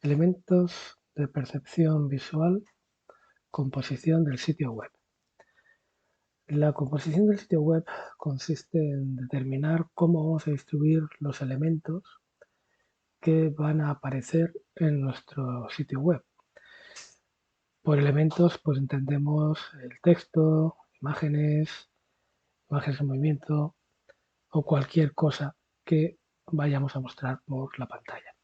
Elementos de percepción visual, composición del sitio web. La composición del sitio web consiste en determinar cómo vamos a distribuir los elementos que van a aparecer en nuestro sitio web. Por elementos, pues entendemos el texto, imágenes en movimiento o cualquier cosa que vayamos a mostrar por la pantalla.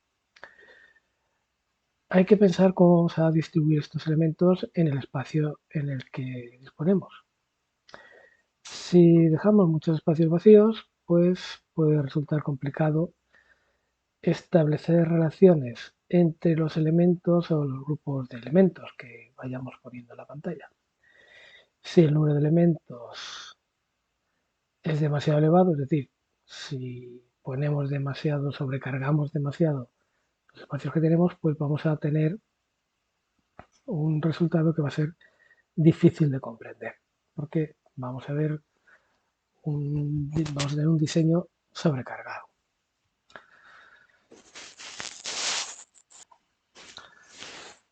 Hay que pensar cómo vamos a distribuir estos elementos en el espacio en el que disponemos. Si dejamos muchos espacios vacíos, pues puede resultar complicado establecer relaciones entre los elementos o los grupos de elementos que vayamos poniendo en la pantalla. Si el número de elementos es demasiado elevado, es decir, si ponemos demasiado, sobrecargamos demasiado los espacios que tenemos, pues vamos a tener un resultado que va a ser difícil de comprender, porque vamos a ver vamos a tener un diseño sobrecargado.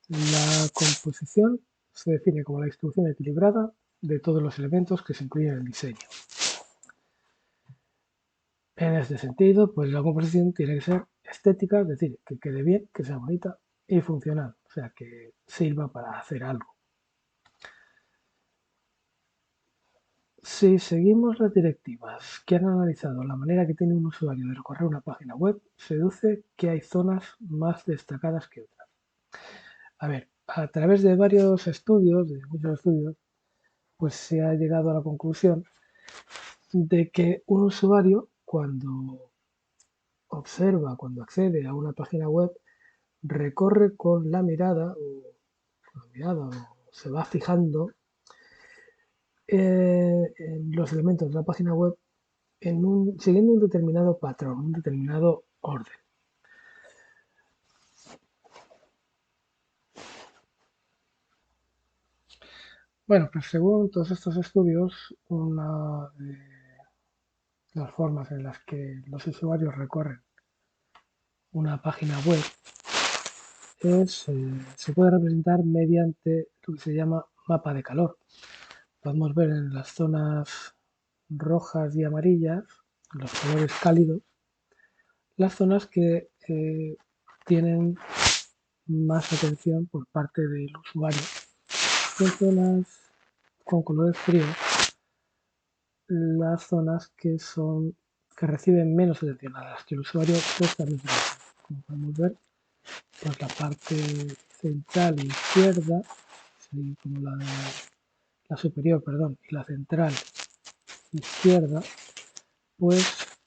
La composición se define como la distribución equilibrada de todos los elementos que se incluyen en el diseño. En este sentido, pues la composición tiene que ser estética, es decir, que quede bien, que sea bonita y funcional, o sea, que sirva para hacer algo. Si seguimos las directivas que han analizado la manera que tiene un usuario de recorrer una página web, se deduce que hay zonas más destacadas que otras. A ver, a través de varios estudios, de muchos estudios, pues se ha llegado a la conclusión de que un usuario cuando observa, cuando accede a una página web, recorre con la mirada o se va fijando en los elementos de la página web siguiendo un determinado patrón, un determinado orden. Bueno, pues según todos estos estudios, una de las formas en las que los usuarios recorren una página web se puede representar mediante lo que se llama mapa de calor. Podemos ver en las zonas rojas y amarillas, los colores cálidos, las zonas que tienen más atención por parte del usuario. Y en zonas con colores fríos, las zonas que reciben menos atención, a las que el usuario presta menos atención. Como podemos ver, pues la parte central e izquierda, como la superior, perdón, y la central izquierda, pues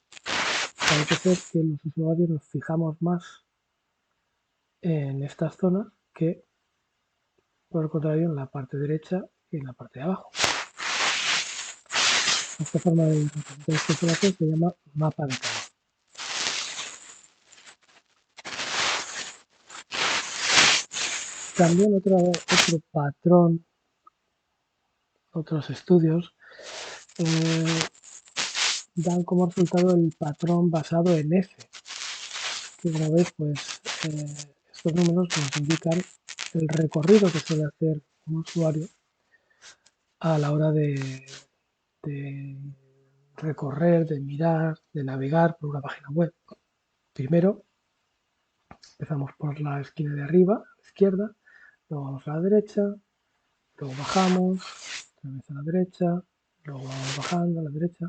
parece ser que los usuarios nos fijamos más en estas zonas que, por el contrario, en la parte derecha y en la parte de abajo. Esta forma de representar esta información se llama mapa de calor. También otro patrón, otros estudios dan como resultado el patrón basado en F, que una vez pues estos números nos indican el recorrido que suele hacer un usuario a la hora de recorrer, de mirar, de navegar por una página web. Primero empezamos por la esquina de arriba, a la izquierda, luego vamos a la derecha, luego bajamos, otra vez a la derecha, luego vamos bajando a la derecha.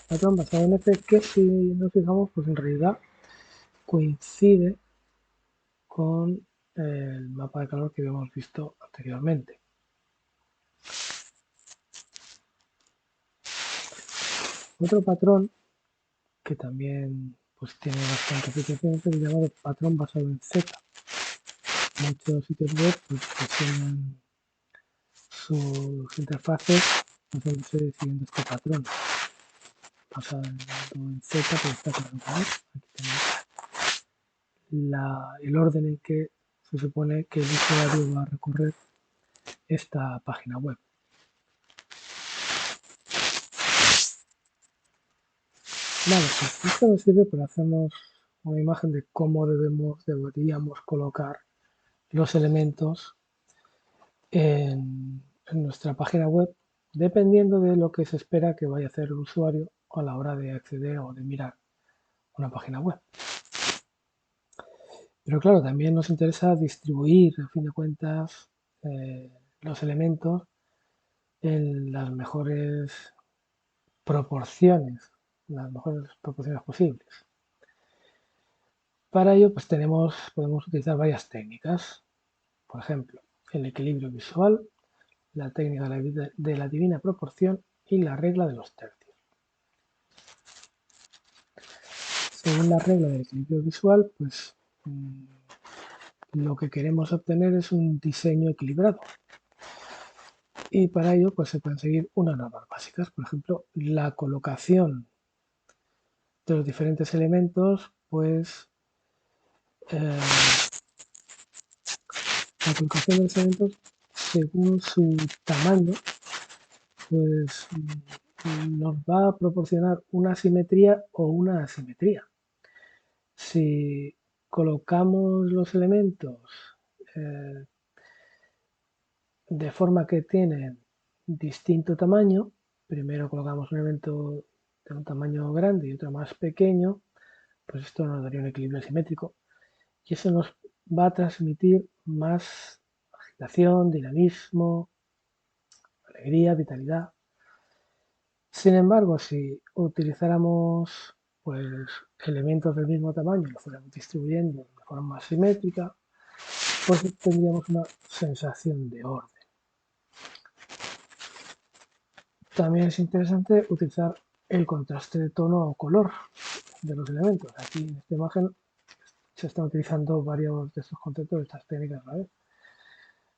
Patrón basado en F que si nos fijamos, pues en realidad coincide con el mapa de calor que habíamos visto anteriormente. Otro patrón que también pues tiene bastante aplicación es el llamado patrón basado en Z. Muchos sitios web pues, tienen sus interfaces basándose siguiendo este patrón. Basado en Z, pues está claro que aquí tenemos el orden en que se supone que el usuario va a recorrer esta página web. Vale, pues esto nos sirve para hacernos una imagen de cómo deberíamos colocar los elementos en nuestra página web, dependiendo de lo que se espera que vaya a hacer el usuario a la hora de acceder o de mirar una página web. Pero claro, también nos interesa distribuir, a fin de cuentas, los elementos en las mejores proporciones, posibles. Para ello, pues podemos utilizar varias técnicas. Por ejemplo, el equilibrio visual, la técnica de la divina proporción y la regla de los tercios. Según la regla del equilibrio visual, pues lo que queremos obtener es un diseño equilibrado. Y para ello pues se pueden seguir unas normas básicas. Por ejemplo, la colocación de los diferentes elementos, pues la colocación de los elementos según su tamaño, pues nos va a proporcionar una simetría o una asimetría. Si colocamos los elementos de forma que tienen distinto tamaño, primero colocamos un elemento de un tamaño grande y otro más pequeño, pues esto nos daría un equilibrio simétrico y eso nos va a transmitir más agitación, dinamismo, alegría, vitalidad. Sin embargo, si utilizáramos pues elementos del mismo tamaño y lo fuéramos distribuyendo de forma más simétrica, pues tendríamos una sensación de orden. También es interesante utilizar el contraste de tono o color de los elementos. Aquí en esta imagen se están utilizando varios de estos conceptos, de estas técnicas, ¿vale?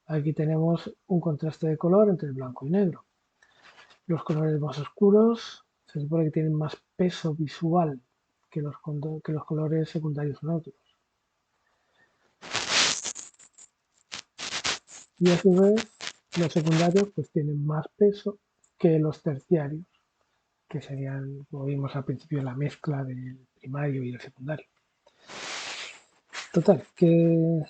Aquí tenemos un contraste de color entre el blanco y negro. Los colores más oscuros se supone que tienen más peso visual que los colores secundarios o neutros. Y a su vez, los secundarios pues tienen más peso que los terciarios, que serían, como vimos al principio, la mezcla del primario y el secundario. Total, que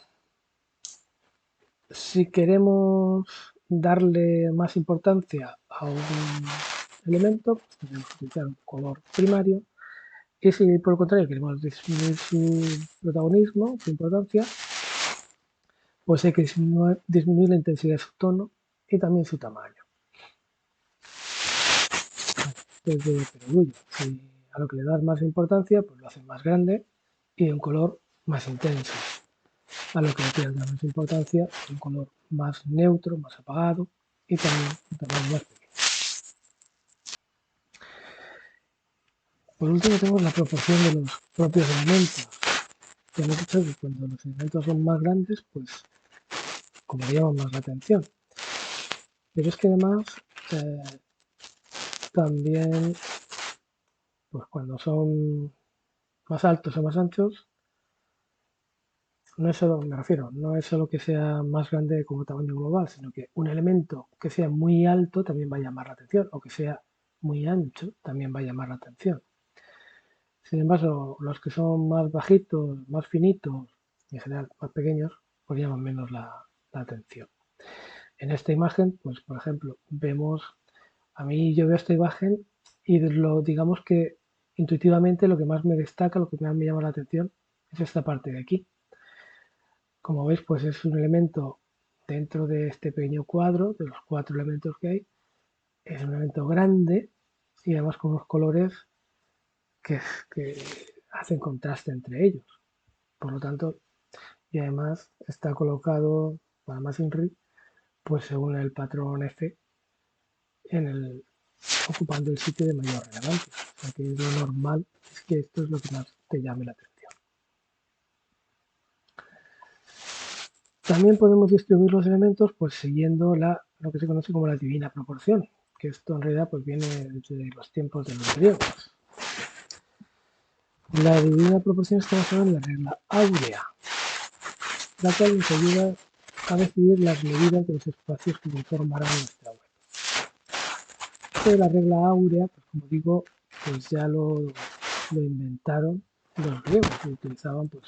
si queremos darle más importancia a un elemento, pues tenemos que utilizar un color primario. Y si por el contrario queremos disminuir su protagonismo, su importancia, pues hay que disminuir la intensidad de su tono y también su tamaño. Desde perogrullo, si a lo que le das más importancia, pues lo haces más grande y de un color más intenso. A lo que le quieras dar más importancia, un color más neutro, más apagado y también un tamaño más pequeño. Por último tenemos la proporción de los propios elementos. Ya hemos dicho que cuando los elementos son más grandes, pues como llaman más la atención. Pero es que además también pues cuando son más altos o más anchos, no es solo, me refiero, no es solo que sea más grande como tamaño global, sino que un elemento que sea muy alto también va a llamar la atención, o que sea muy ancho también va a llamar la atención. Sin embargo, los que son más bajitos, más finitos y en general más pequeños, pues llaman menos la atención. En esta imagen, pues por ejemplo, vemos, a mí yo veo esta imagen y digamos que intuitivamente lo que más me destaca, lo que más me llama la atención es esta parte de aquí. Como veis, pues es un elemento dentro de este pequeño cuadro, de los 4 elementos que hay, es un elemento grande y además con unos colores que hacen contraste entre ellos. Por lo tanto, y además está colocado, para más INRI, pues según el patrón F, ocupando el sitio de mayor relevancia. O sea que lo normal es que esto es lo que más te llame la atención. También podemos distribuir los elementos pues siguiendo lo que se conoce como la divina proporción, que esto en realidad pues viene desde los tiempos de los griegos. La divina proporción está basada en la regla áurea, la cual nos ayuda a decidir las medidas de los espacios que conformarán nuestra web. Esto de la regla áurea, pues como digo, pues ya lo inventaron los griegos, que utilizaban pues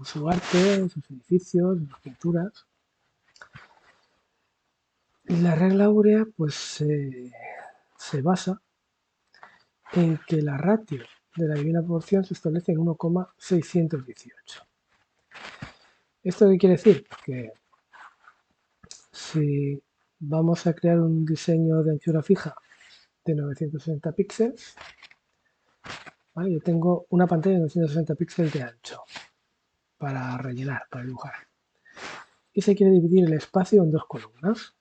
su arte, sus edificios, sus pinturas. Y la regla áurea pues se basa en que la ratio de la divina proporción se establece en 1,618. ¿Esto qué quiere decir? Que si vamos a crear un diseño de anchura fija de 960 píxeles, ¿vale? Yo tengo una pantalla de 960 píxeles de ancho para rellenar, para dibujar. Y se quiere dividir el espacio en dos columnas,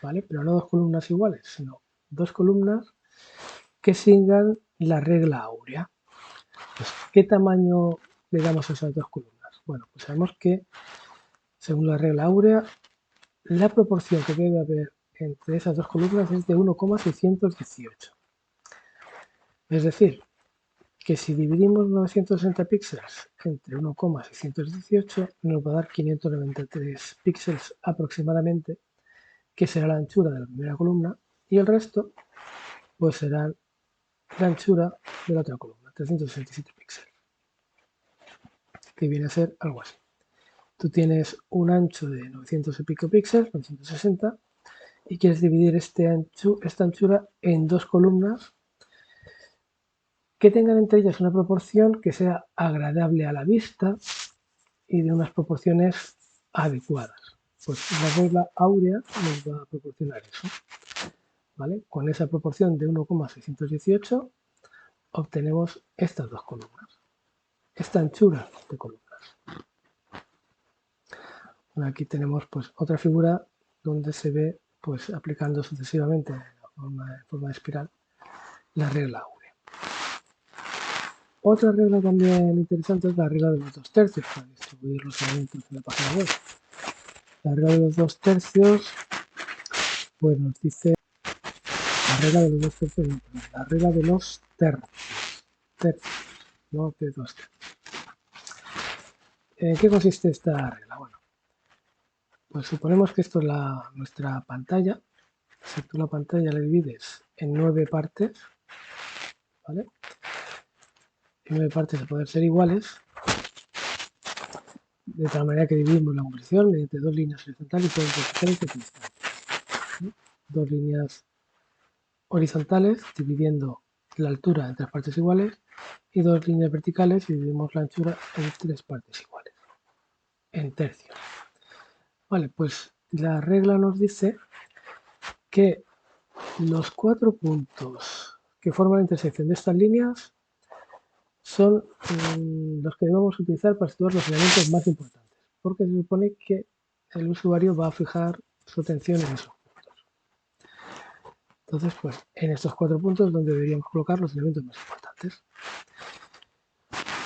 ¿vale? Pero no dos columnas iguales, sino dos columnas que sigan la regla áurea. Pues, ¿qué tamaño le damos a esas dos columnas? Bueno, pues sabemos que, según la regla áurea, la proporción que debe haber entre esas dos columnas es de 1,618. Es decir, que si dividimos 960 píxeles entre 1,618 nos va a dar 593 píxeles aproximadamente, que será la anchura de la primera columna, y el resto pues será la anchura de la otra columna, 367 píxeles, que viene a ser algo así. Tú tienes un ancho de 900 y pico píxeles, 960, y quieres dividir esta anchura en dos columnas que tengan entre ellas una proporción que sea agradable a la vista y de unas proporciones adecuadas. Pues la regla áurea nos va a proporcionar eso, ¿vale? Con esa proporción de 1,618 obtenemos estas dos columnas, esta anchura de columnas. Bueno, aquí tenemos pues otra figura donde se ve pues aplicando sucesivamente en forma de espiral la regla áurea. Otra regla también interesante es la regla de los 2/3 para distribuir los elementos en la página web. La regla de los 2/3 pues nos dice la regla de los 2/3, no, la regla de los tercios, no de 2/3. ¿En qué consiste esta regla? Bueno, pues suponemos que esto es nuestra pantalla. Si tú la pantalla la divides en 9 partes, ¿vale? En 9 partes de poder ser iguales, de tal manera que dividimos la composición mediante dos líneas horizontales y dos verticales equidistantes. Dos líneas horizontales dividiendo la altura en 3 partes iguales y dos líneas verticales y dividimos la anchura en 3 partes iguales, en tercios. Vale, pues la regla nos dice que los 4 puntos que forman la intersección de estas líneas son los que debemos utilizar para situar los elementos más importantes, porque se supone que el usuario va a fijar su atención en esos puntos. Entonces, pues en estos 4 puntos donde deberíamos colocar los elementos más importantes.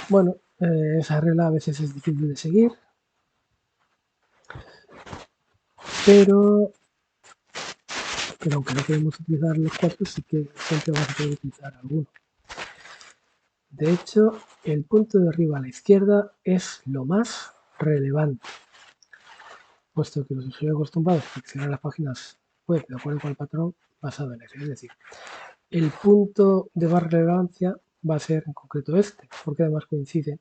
Bueno, esa regla a veces es difícil de seguir, pero aunque no queremos utilizar los 4, sí que siempre vamos a poder utilizar alguno. De hecho, el punto de arriba a la izquierda es lo más relevante, puesto que los usuarios acostumbrados a seleccionar las páginas web de acuerdo con el patrón basado en F. Es decir, el punto de más relevancia va a ser en concreto este, porque además coincide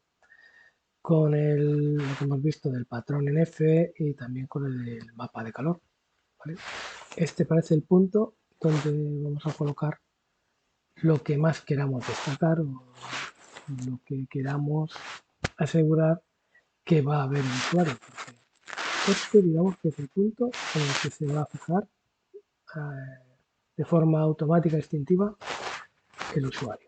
con lo que hemos visto del patrón en F y también con el del mapa de calor, ¿vale? Este parece el punto donde vamos a colocar lo que más queramos destacar o lo que queramos asegurar que va a ver el usuario. Este digamos que es el punto en el que se va a fijar de forma automática e instintiva el usuario.